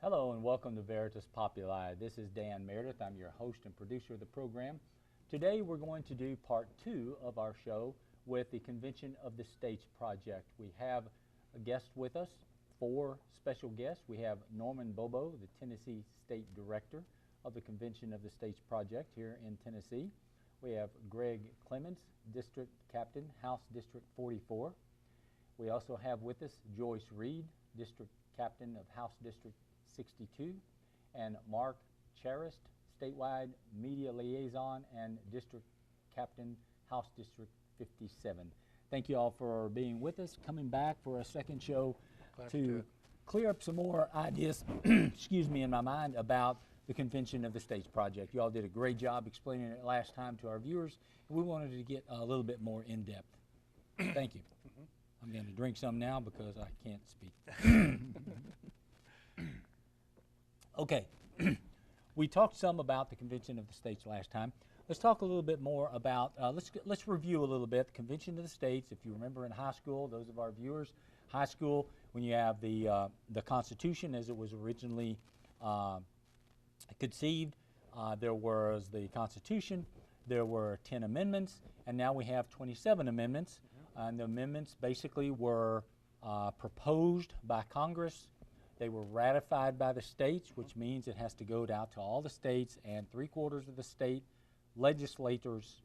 Hello and welcome to Veritas Populi. This is Dan Meredith. I'm your host and producer of the program. Today we're going to do part 2 of our show with the Convention of the States project. We have a guest with us, 4 special guests. We have Norman Bobo, the Tennessee State Director of the Convention of the States project here in Tennessee. We have Greg Clements, District Captain, House District 44. We also have with us Joyce Reed, District Captain of House District 62, and Mark Charest, Statewide Media Liaison and District Captain, House District 57. Thank you all for being with us, coming back for a second show to clear up some more ideas, excuse me, in my mind about the Convention of the States project. You all did a great job explaining it last time to our viewers, and we wanted to get a little bit more in depth. Thank you. I'm going to drink some now because I can't speak. Okay, we talked some about the Convention of the States last time. Let's talk a little bit more about, let's review a little bit the Convention of the States. If you remember in high school, those of our viewers, high school, when you have the Constitution as it was originally conceived, there was the Constitution, there were 10 amendments, and now we have 27 amendments. And the amendments basically were proposed by Congress. They were ratified by the states, which means it has to go out to all the states, and 3/4 of the state legislatures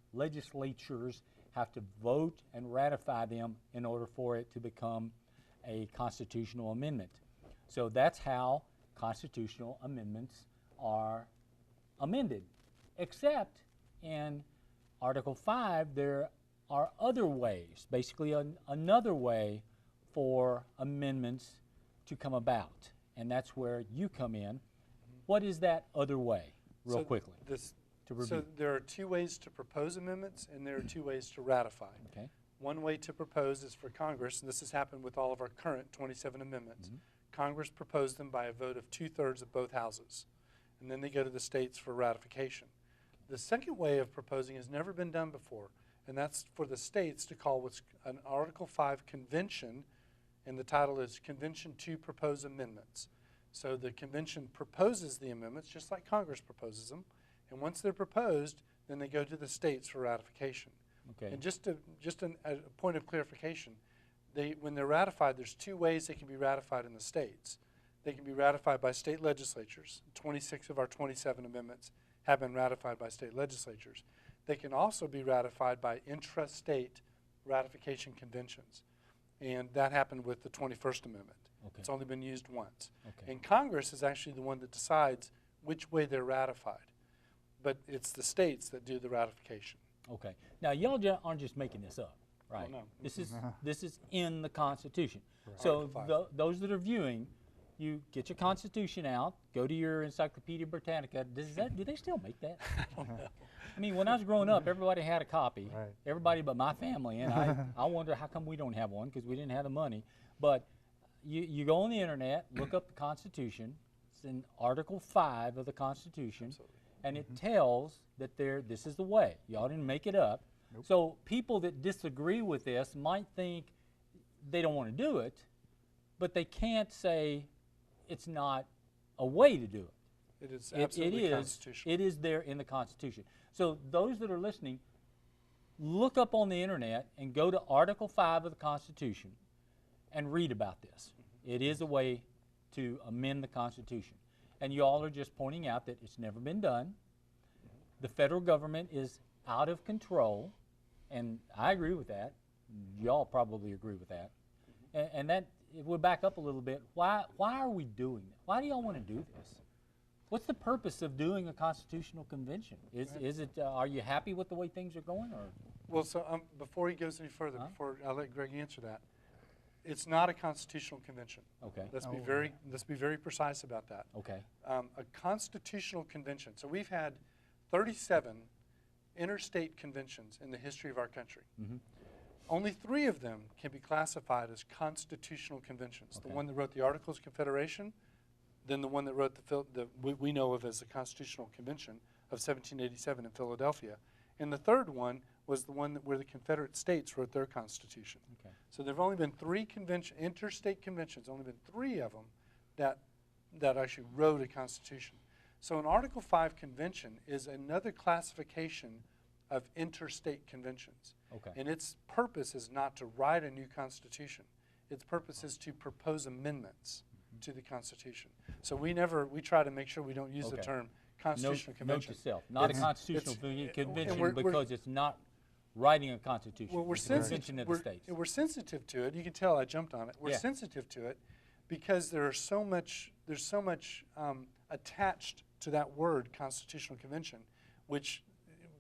have to vote and ratify them in order for it to become a constitutional amendment. So that's how constitutional amendments are amended, except in Article 5 there are other ways, basically another way for amendments to come about, and that's where you come in. What is that other way, real quickly, to review? So there are 2 ways to propose amendments, and there are 2 ways to ratify. Okay. One way to propose is for Congress, and this has happened with all of our current 27 amendments. Congress proposed them by a vote of 2/3 of both houses, and then they go to the states for ratification. The second way of proposing has never been done before, and that's for the states to call what's an Article 5 convention, and the title is Convention to Propose Amendments. So the convention proposes the amendments just like Congress proposes them, and once they're proposed, then they go to the states for ratification. Okay. And just a point of clarification, when they're ratified, there's 2 ways they can be ratified in the states. They can be ratified by state legislatures. 26 of our 27 amendments have been ratified by state legislatures. They can also be ratified by intra-state ratification conventions. And that happened with the 21st Amendment. Okay. It's only been used once. Okay. And Congress is actually the one that decides which way they're ratified. But it's the states that do the ratification. Okay. Now, y'all aren't just making this up, right? Oh, no. This is in the Constitution. Right. So those that are viewing, you get your Constitution out, go to your Encyclopedia Britannica. Do they still make that? I don't know. I mean, when I was growing up, everybody had a copy. Right. Everybody but my family, and I wonder how come we don't have one, because we didn't have the money. But you go on the internet, look up the Constitution. It's in Article 5 of the Constitution. Absolutely. And it tells that this is the way. Y'all didn't make it up. Nope. So people that disagree with this might think they don't want to do it, but they can't say it's not a way to do it. It is absolutely constitutional. It is there in the Constitution. So those that are listening, look up on the internet and go to Article 5 of the Constitution and read about this. It is a way to amend the Constitution. And you all are just pointing out that it's never been done. The federal government is out of control, and I agree with that. Y'all probably agree with that. And that, if we back up a little bit, why are we doing that? Why do y'all want to do this? What's the purpose of doing a constitutional convention? Is it? Are you happy with the way things are going, or? Well, so before he goes any further, before I let Greg answer that, it's not a constitutional convention. Okay. Let's be very precise about that. Okay. A constitutional convention. So we've had 37 interstate conventions in the history of our country. Only 3 of them can be classified as constitutional conventions. Okay. The one that wrote the Articles of Confederation, then the one that wrote we know of as the Constitutional Convention of 1787 in Philadelphia. And the third one was the one where the Confederate States wrote their Constitution. Okay. So there have only been 3 interstate conventions, only been 3 of them that that actually wrote a constitution. So an Article 5 convention is another classification of interstate conventions. Okay. And its purpose is not to write a new constitution. Its purpose is to propose amendments to the Constitution. So we try to make sure we don't use the term constitutional convention. Note to self, not a constitutional convention because it's not writing a constitution. Well, we're it's a convention of the states. We're sensitive to it. You can tell I jumped on it. We're sensitive to it because there's so much attached to that word constitutional convention, which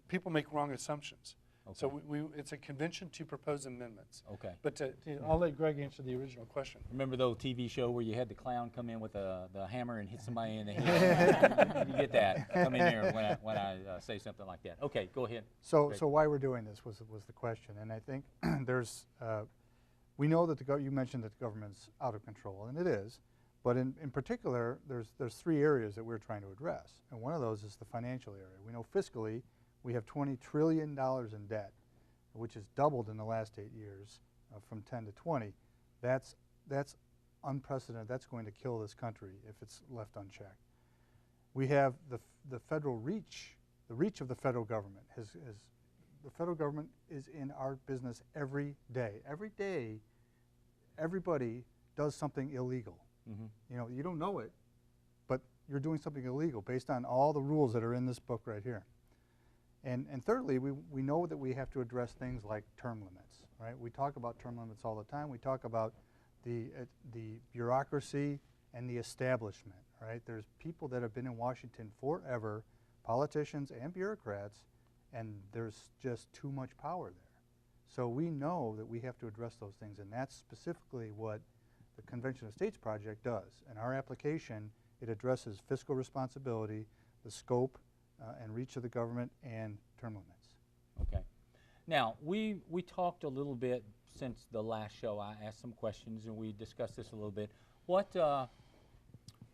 people make wrong assumptions. Okay. So it's a convention to propose amendments. Okay. But I'll let Greg answer the original question. Remember the old TV show where you had the clown come in with the hammer and hit somebody in the head? You get that. Come in here when I say something like that. Okay, go ahead. So why we're doing this was the question, and I think there's we know that you mentioned that the government's out of control, and it is. But in particular, there's three areas that we're trying to address, and one of those is the financial area. We know fiscally we have $20 trillion in debt, which has doubled in the last 8 years from 10 to 20. That's unprecedented. That's going to kill this country if it's left unchecked. We have the federal reach. The reach of the federal government the federal government is in our business every day. Every day, everybody does something illegal. Mm-hmm. You know, you don't know it, but you're doing something illegal based on all the rules that are in this book right here. And thirdly, we know that we have to address things like term limits, right? We talk about term limits all the time. We talk about the bureaucracy and the establishment, right? There's people that have been in Washington forever, politicians and bureaucrats, and there's just too much power there. So we know that we have to address those things, and that's specifically what the Convention of States Project does. In our application, it addresses fiscal responsibility, the scope and reach of the government, and term limits. Okay. Now, we talked a little bit since the last show. I asked some questions, and we discussed this a little bit. What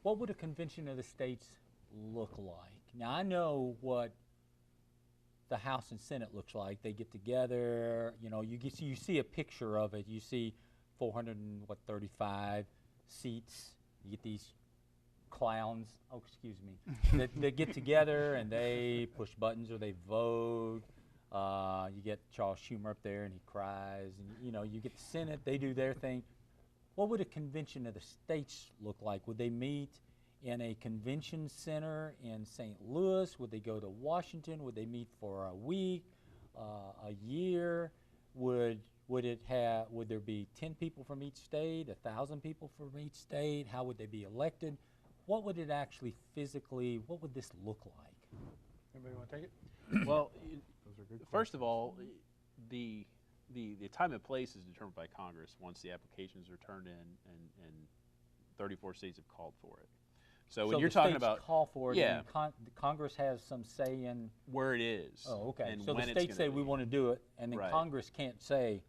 would a Convention of the States look like? Now, I know what the House and Senate looks like. They get together. You know, you see a picture of it. You see 435 seats. You get these clowns, that get together and they push buttons or they vote. You get Charles Schumer up there and he cries, and you know, you get the Senate, they do their thing. What would a Convention of the States look like? Would they meet in a convention center in St. Louis? Would they go to Washington? Would they meet for a week, a year? Would there be 10 people from each state, 1,000 people from each state? How would they be elected? What would it actually physically, what would this look like? Anybody want to take it? Well, first of all, the time and place is determined by Congress once the applications are turned in, and 34 states have called for it. So when you're talking about call for it, and Congress has some say in where it is. Oh, okay. And so when the states say we want to do it, and then Right. Congress can't say,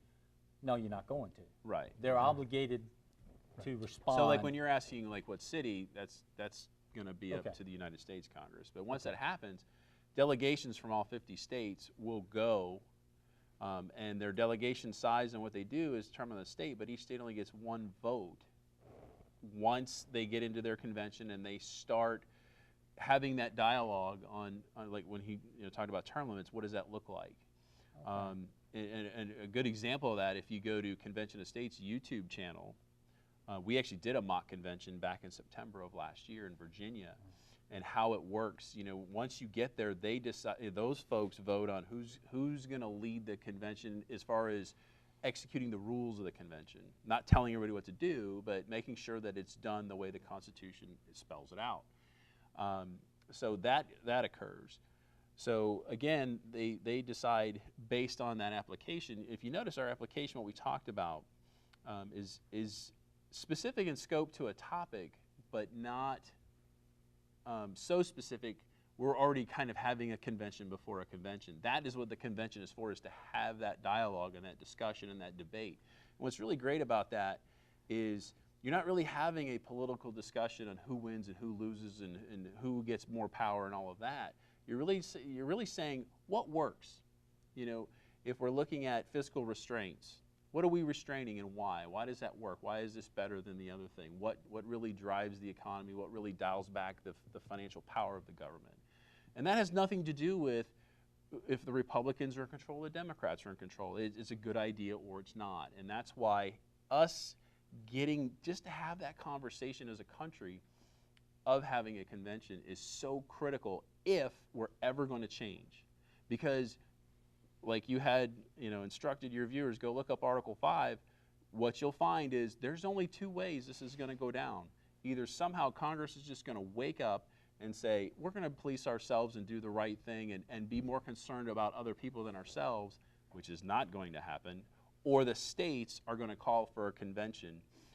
no, you're not going to. Right. They're obligated to respond. So like when you're asking like what city, that's going to be up to the United States Congress. But once that happens, delegations from all 50 states will go, and their delegation size and what they do is determine the state, but each state only gets one vote once they get into their convention and they start having that dialogue on like when he talked about term limits, what does that look like? Okay. And a good example of that, if you go to Convention of States YouTube channel, we actually did a mock convention back in September of last year in Virginia, and how it works. Once you get there, they decide. Those folks vote on who's going to lead the convention as far as executing the rules of the convention, not telling everybody what to do, but making sure that it's done the way the Constitution spells it out. So that occurs. So again, they decide based on that application. If you notice our application, what we talked about is specific in scope to a topic, but not so specific we're already kind of having a convention before a convention. That is what the convention is for, is to have that dialogue and that discussion and that debate. And what's really great about that is you're not really having a political discussion on who wins and who loses and who gets more power and all of that. You're really saying what works. If we're looking at fiscal restraints, What are we restraining and why? Why does that work? Why is this better than the other thing? What really drives the economy? What really dials back the financial power of the government? And that has nothing to do with if the Republicans are in control, the Democrats are in control. It's a good idea or it's not. And that's why us getting, just to have that conversation as a country of having a convention is so critical if we're ever going to change. Because like you had, instructed your viewers, go look up Article 5, what you'll find is there's only two ways this is going to go down. Either somehow Congress is just going to wake up and say, we're going to police ourselves and do the right thing and be more concerned about other people than ourselves, which is not going to happen, or the states are going to call for a convention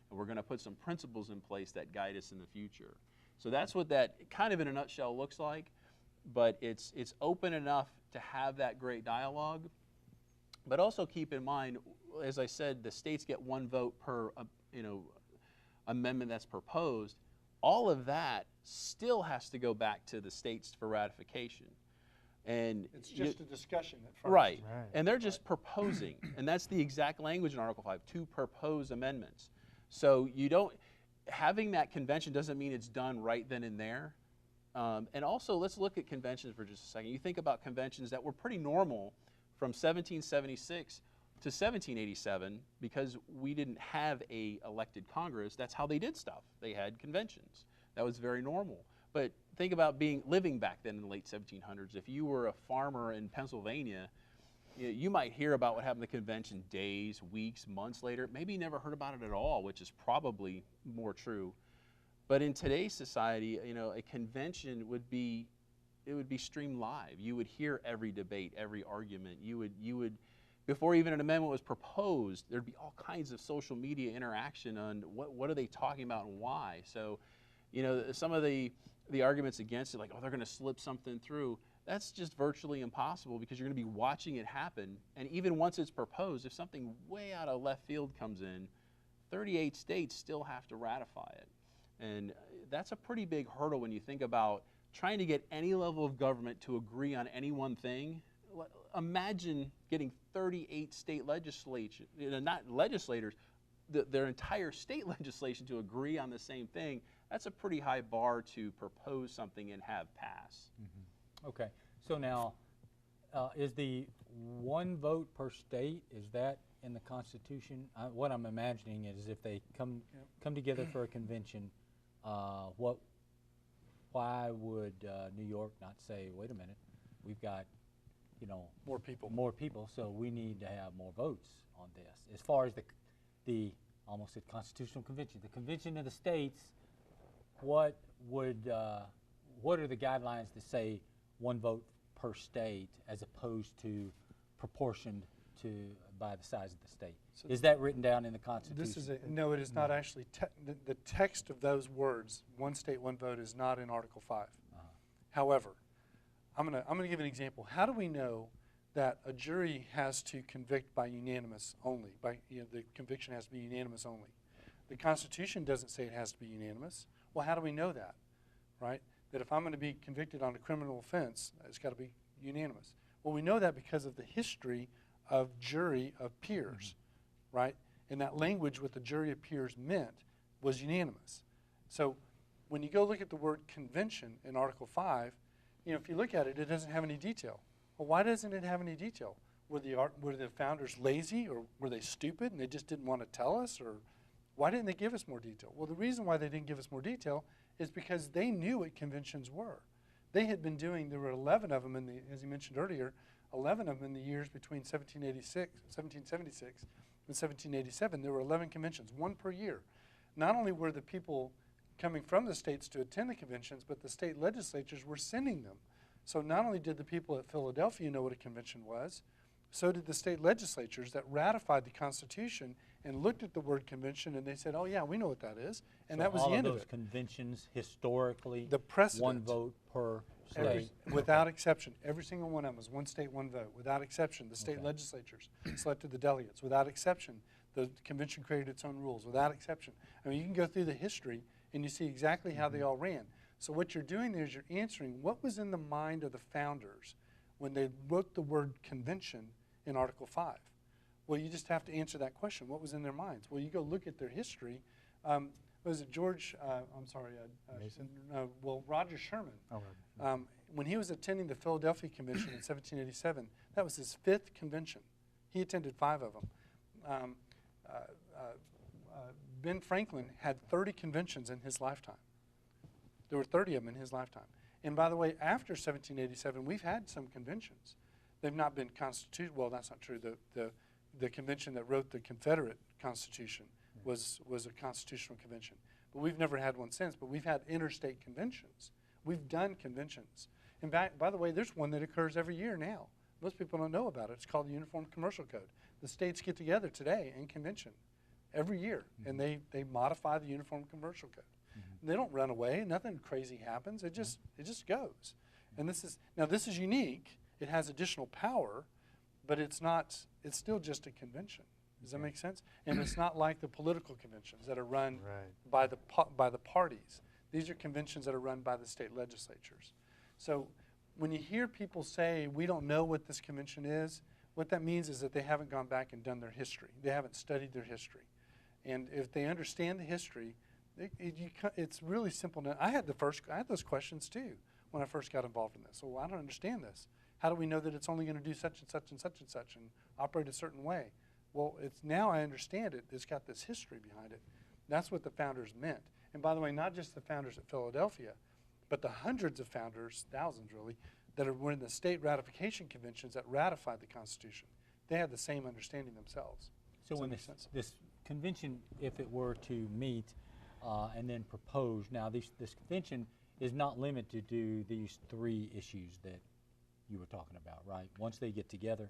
and we're going to put some principles in place that guide us in the future. So that's what that kind of in a nutshell looks like, but it's open enough to have that great dialogue. But also keep in mind, as I said, the states get one vote per amendment that's proposed. All of that still has to go back to the states for ratification. And it's just a discussion at first. Right. And they're just proposing. And that's the exact language in Article 5, to propose amendments. So having that convention doesn't mean it's done right then and there. And also, let's look at conventions for just a second. You think about conventions that were pretty normal from 1776 to 1787 because we didn't have a elected Congress. That's how they did stuff. They had conventions. That was very normal. But think about living back then in the late 1700s. If you were a farmer in Pennsylvania, you might hear about what happened at the convention days, weeks, months later. Maybe you never heard about it at all, which is probably more true. But in today's society, a convention would be streamed live. You would hear every debate, every argument. You would before even an amendment was proposed, there'd be all kinds of social media interaction on what are they talking about and why. So, some of the arguments against it, like, oh, they're going to slip something through, that's just virtually impossible because you're going to be watching it happen. And even once it's proposed, if something way out of left field comes in, 38 states still have to ratify it. And that's a pretty big hurdle when you think about trying to get any level of government to agree on any one thing. Imagine getting 38 state legislatures, not legislators, their entire state legislation to agree on the same thing. That's a pretty high bar to propose something and have pass. Mm-hmm. Okay, so now is the one vote per state, is that in the Constitution? What I'm imagining is if they come together for a convention, why would New York not say, wait a minute, we've got more people, so we need to have more votes on this? As far as the almost a constitutional convention, the convention of the states, what are the guidelines to say one vote per state as opposed to proportioned by the size of the state? So is that written down in the Constitution? No, it is not actually. The text of those words, one state, one vote, is not in Article 5. However, I'm gonna give an example. How do we know that a jury has to convict by unanimous only? The conviction has to be unanimous only. The Constitution doesn't say it has to be unanimous. Well, how do we know that, right? That if I'm going to be convicted on a criminal offense, it's got to be unanimous. Well, we know that because of the history of jury of peers, right? And that language, what the jury of peers meant, was unanimous. So when you go look at the word convention in Article 5, if you look at it, it doesn't have any detail. Well, why doesn't it have any detail? Were the founders lazy, or were they stupid and they just didn't want to tell us? Or why didn't they give us more detail? Well, the reason why they didn't give us more detail is because they knew what conventions were. They had been doing, there were 11 of them, as you mentioned earlier, 11 of them in the years between 1776 and 1787. There were 11 conventions, one per year. Not only were the people coming from the states to attend the conventions, but the state legislatures were sending them. So not only did the people at Philadelphia know what a convention was, so did the state legislatures that ratified the Constitution and looked at the word convention and they said, oh yeah, we know what that is. And so that was the end of it. All of those conventions historically, the precedent, one vote per state. Without exception. Every single one of them was one state, one vote. Without exception, the state legislatures selected the delegates. Without exception, the convention created its own rules. Without exception. I mean, you can go through the history and you see exactly how they all ran. So what you're doing there is you're answering what was in the mind of the founders when they wrote the word convention in Article 5. Well, you just have to answer that question. What was in their minds? Well, you go look at their history. Was it George, I'm sorry, Mason? well, Roger Sherman. Oh, right. When he was attending the Philadelphia Convention in 1787, that was his 5th convention. He attended 5 of them. Ben Franklin had 30 conventions in his lifetime. There were 30 of them in his lifetime. And by the way, after 1787, we've had some conventions. They've not been constituted. Well, that's not true. The convention that wrote the Confederate Constitution was a constitutional convention. But we've never had one since. But we've had interstate conventions. We've done conventions. And by the way, there's one that occurs every year now. Most people don't know about it. It's called the Uniform Commercial Code. The states get together today in convention every year, and they modify the Uniform Commercial Code. They don't run away. Nothing crazy happens. It just goes. And this is unique. It has additional power, but it's still just a convention. Does that make sense? And it's not like the political conventions that are run by the parties. These are conventions that are run by the state legislatures. So when you hear people say, we don't know what this convention is, what that means is that they haven't gone back and done their history. They haven't studied their history. And if they understand the history, it's really simple. Now, I had those questions too when I first got involved in this. So I don't understand this. How do we know that it's only going to do such and such and such and such and operate a certain way? Well, now I understand it. It's got this history behind it. That's what the founders meant. And by the way, not just the founders at Philadelphia, but the hundreds of founders, thousands really, that were in the state ratification conventions that ratified the Constitution. They had the same understanding themselves. So when this convention, if it were to meet and then propose, now this convention is not limited to these 3 issues that you were talking about, right? Once they get together,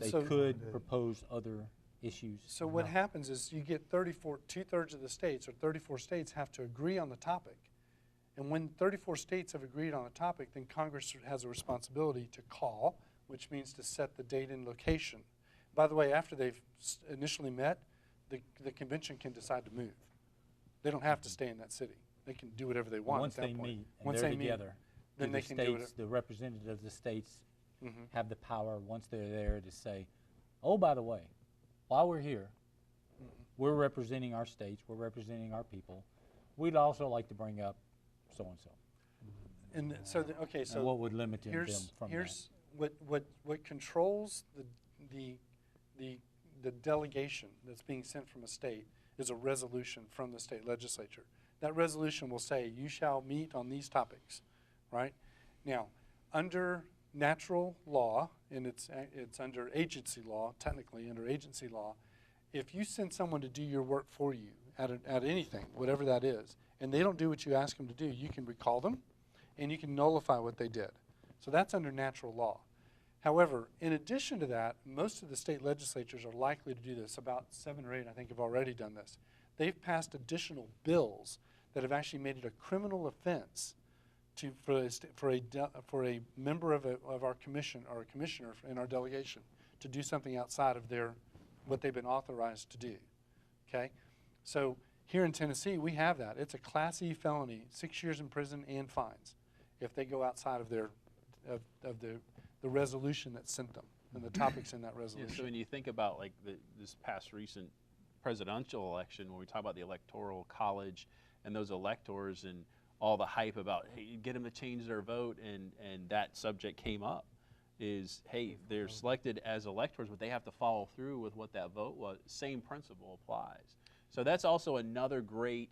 they could propose other issues. So what happens is you get 2/3 of the states, or 34 states, have to agree on the topic. And when 34 states have agreed on a topic, then Congress has a responsibility to call, which means to set the date and location. By the way, after they've initially met, the convention can decide to move. They don't have to stay in that city. They can do whatever they want Once at that they point. meet and Once they're they together, meet, then they can do it. The representatives of the states have the power, once they're there, to say, oh, by the way, while we're here, we're representing our states, we're representing our people. We'd also like to bring up so-and-so. And so, so what would limit them from here's what controls the delegation that's being sent from a state is a resolution from the state legislature. That resolution will say, you shall meet on these topics, right? Now, under natural law, and it's under agency law, technically under agency law, if you send someone to do your work for you at anything, whatever that is, and they don't do what you ask them to do, you can recall them, and you can nullify what they did. So that's under natural law. However, in addition to that, most of the state legislatures are likely to do this. About 7 or 8, I think, have already done this. They've passed additional bills that have actually made it a criminal offense for a member of our commission or a commissioner in our delegation to do something outside of what they've been authorized to do. Okay, so here in Tennessee, we have that. It's a Class E felony, 6 years in prison and fines if they go outside of the resolution that sent them and the topics in that resolution. Yeah, so when you think about like this past recent presidential election, when we talk about the Electoral College and those electors and all the hype about, hey, get them to change their vote, and that subject came up, is, hey, they're selected as electors, but they have to follow through with what that vote was. Same principle applies. So that's also another great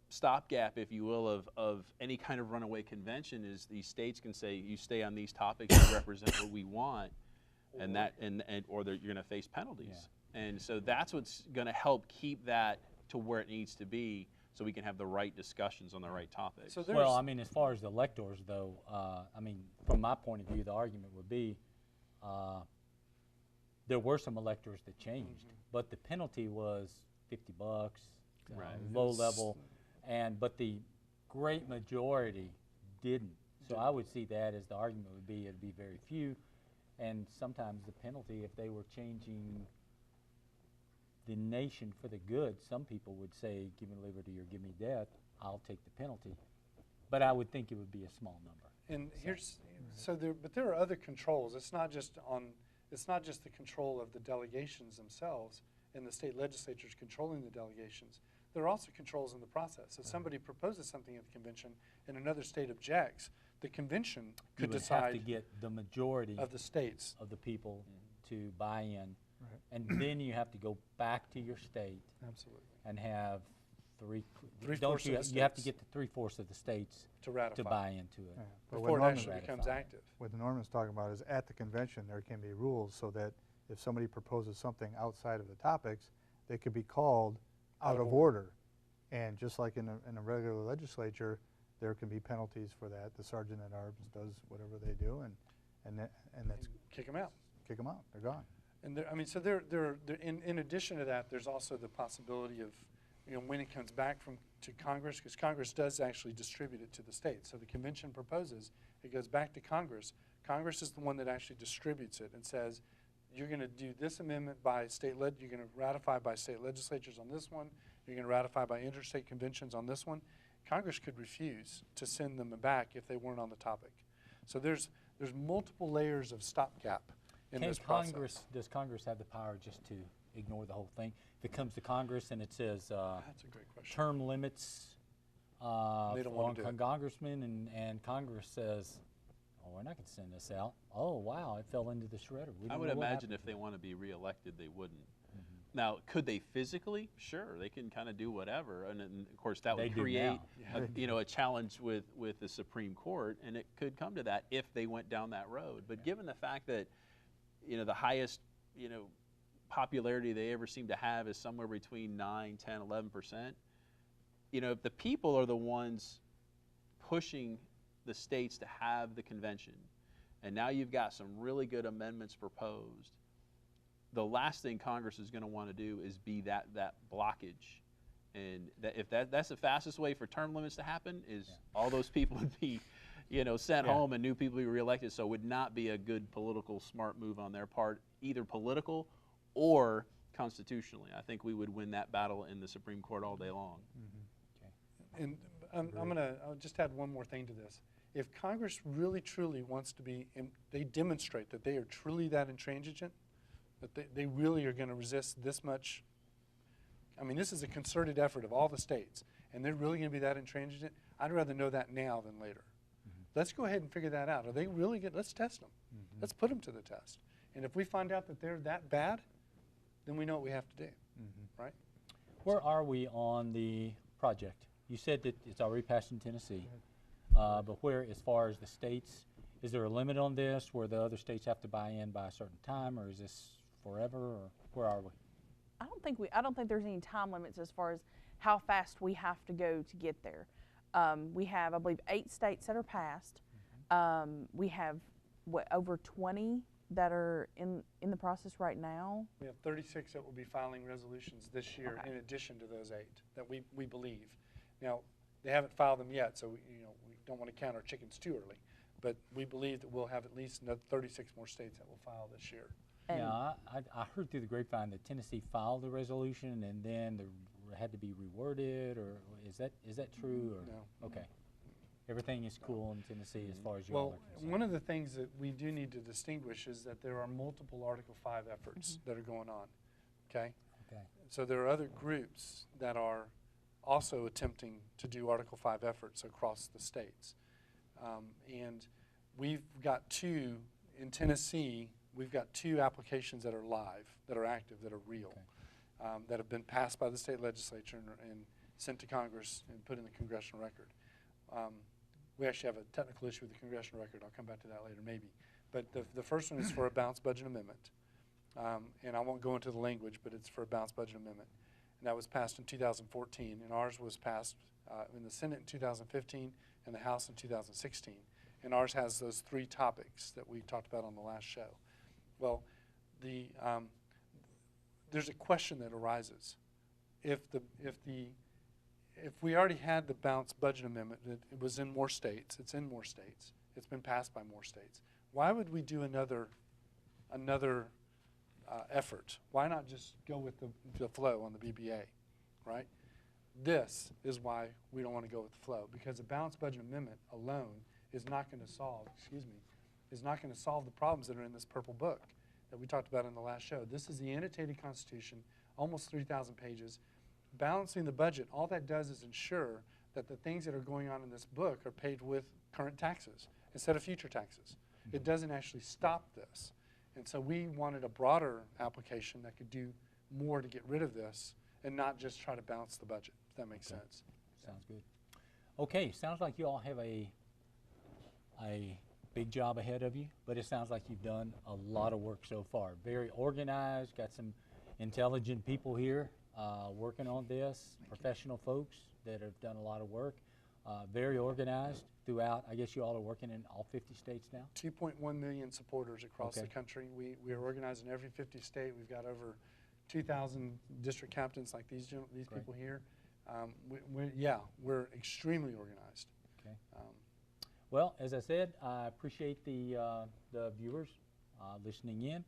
stopgap, if you will, of any kind of runaway convention, is these states can say, you stay on these topics, you represent what we want, or you're going to face penalties. Yeah. And so that's what's going to help keep that to where it needs to be, so we can have the right discussions on the right topics. So well, I mean, as far as the electors, though, I mean, from my point of view, the argument would be there were some electors that changed, but the penalty was $50, right. Low level, but the great majority didn't. So I would see that as the argument would be, it'd be very few, and sometimes the penalty, if they were changing the nation for the good, some people would say, give me liberty or give me death, I'll take the penalty. But I would think it would be a small number. And but there are other controls. It's not just on it's not just the control of the delegations themselves and the state legislatures controlling the delegations. There are also controls in the process. If somebody proposes something at the convention and another state objects, the convention could You would decide have to get the majority of the states. of the people to buy in. Right. And then you have to go back to your state Absolutely. and have Three-fourths don't you, of the you have to states. get the 3/4 of the states To ratify. to buy into it. Yeah. But Before it Norman- actually becomes Ratify. active. what Norman's talking about is at the convention, there can be rules so that if somebody proposes something outside of the topics, they could be called out of order. And just like in a regular legislature, there can be penalties for that. The sergeant at arms does whatever they do, and that's Kick them out. kick them out. They're gone. And there, I mean, so in addition to that, there's also the possibility of, when it comes back to Congress, because Congress does actually distribute it to the states. So the convention proposes, it goes back to Congress. Congress is the one that actually distributes it and says, you're going to do this amendment by you're going to ratify by state legislatures on this one. You're going to ratify by interstate conventions on this one. Congress could refuse to send them back if they weren't on the topic. So there's multiple layers of stopgap in this process. Does Congress have the power just to ignore the whole thing? If it comes to Congress and it says That's a great question. term limits They don't for wanna do it. congressmen, and Congress says, oh, we're not going to send this out. Oh, wow, it fell into the shredder. We I don't would know what imagine happened if to they it. want to be reelected, they wouldn't. Now, could they physically? Sure, they can kind of do whatever, and of course that They would do create, now. a challenge with the Supreme Court, and it could come to that if they went down that road. But given the fact that, the highest, popularity they ever seem to have is somewhere between 9, 10, 11%, if the people are the ones pushing the states to have the convention, and now you've got some really good amendments proposed, the last thing Congress is going to want to do is be that blockage. And if that's the fastest way for term limits to happen is all those people would be, sent home and new people be reelected. So it would not be a good political smart move on their part, either political or constitutionally. I think we would win that battle in the Supreme Court all day long. And I'll just add one more thing to this. If Congress really, truly wants to be, and they demonstrate that they are truly that intransigent, that they really are going to resist this much. I mean, this is a concerted effort of all the states, and they're really going to be that intransigent. I'd rather know that now than later. Let's go ahead and figure that out. Are they really good? Let's test them. Let's put them to the test. And if we find out that they're that bad, then we know what we have to do, right? Where are we on the project? You said that it's already passed in Tennessee, but where, as far as the states, is there a limit on this where the other states have to buy in by a certain time, or is this forever, or where are we? I don't think there's any time limits as far as how fast we have to go to get there. We have, I believe, 8 states that are passed. We have over 20 that are in the process right now. We have 36 that will be filing resolutions this year in addition to those 8 that we believe. Now, they haven't filed them yet, so we don't want to count our chickens too early. But we believe that we'll have at least another 36 more states that will file this year. And Yeah, I heard through the grapevine that Tennessee filed the resolution and then had to be reworded, or is that true? Or? No. Okay. Everything is cool in Tennessee as far as you all Well, are concerned. one of the things that we do need to distinguish is that there are multiple Article 5 efforts that are going on, okay? Okay. So there are other groups that are also attempting to do Article 5 efforts across the states. And we've got 2, in Tennessee, we've got 2 applications that are live, that are active, that are real, that have been passed by the state legislature and sent to Congress and put in the congressional record. We actually have a technical issue with the congressional record. I'll come back to that later, maybe. But the first one is for a balanced budget amendment. And I won't go into the language, but it's for a balanced budget amendment. And that was passed in 2014. And ours was passed in the Senate in 2015 and the House in 2016. And ours has those 3 topics that we talked about on the last show. Well, there's a question that arises. If we already had the balanced budget amendment, it was in more states, it's in more states, it's been passed by more states, why would we do another effort? Why not just go with the flow on the BBA, right? This is why we don't want to go with the flow, because the balanced budget amendment alone is not going to solve, is not going to solve the problems that are in this purple book. that we talked about in the last show. This is the annotated Constitution, almost 3,000 pages. Balancing the budget, all that does is ensure that the things that are going on in this book are paid with current taxes instead of future taxes. It doesn't actually stop this. And so we wanted a broader application that could do more to get rid of this and not just try to balance the budget, if that makes sense. Sounds good. Okay, sounds like you all have a big job ahead of you, but it sounds like you've done a lot of work so far. Very organized, got some intelligent people here working on this, professional folks that have done a lot of work. Very organized throughout. I guess you all are working in all 50 states now? 2.1 million supporters across the country. We are organized in every 50 state. We've got over 2,000 district captains like these people here. We're extremely organized. Okay. Well, as I said, I appreciate the viewers listening in.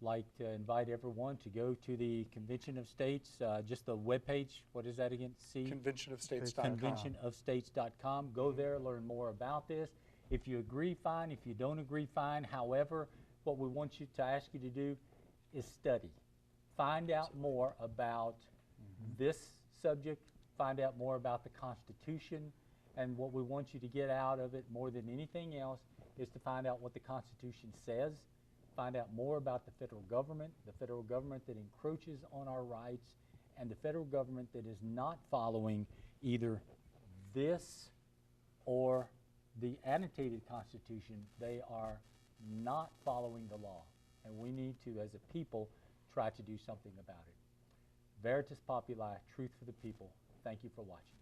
Like to invite everyone to go to the Convention of States, just the webpage. What is that again? ConventionOfTheStates.com. ConventionOfTheStates.com. Go there, learn more about this. If you agree, fine. If you don't agree, fine. However, what we want you to ask you to do is study. Find out more about this subject. Find out more about the Constitution. And what we want you to get out of it more than anything else is to find out what the Constitution says. Find out more about the federal government that encroaches on our rights, and the federal government that is not following either this or the annotated Constitution. They are not following the law, and we need to, as a people, try to do something about it. Veritas Populi, truth for the people. Thank you for watching.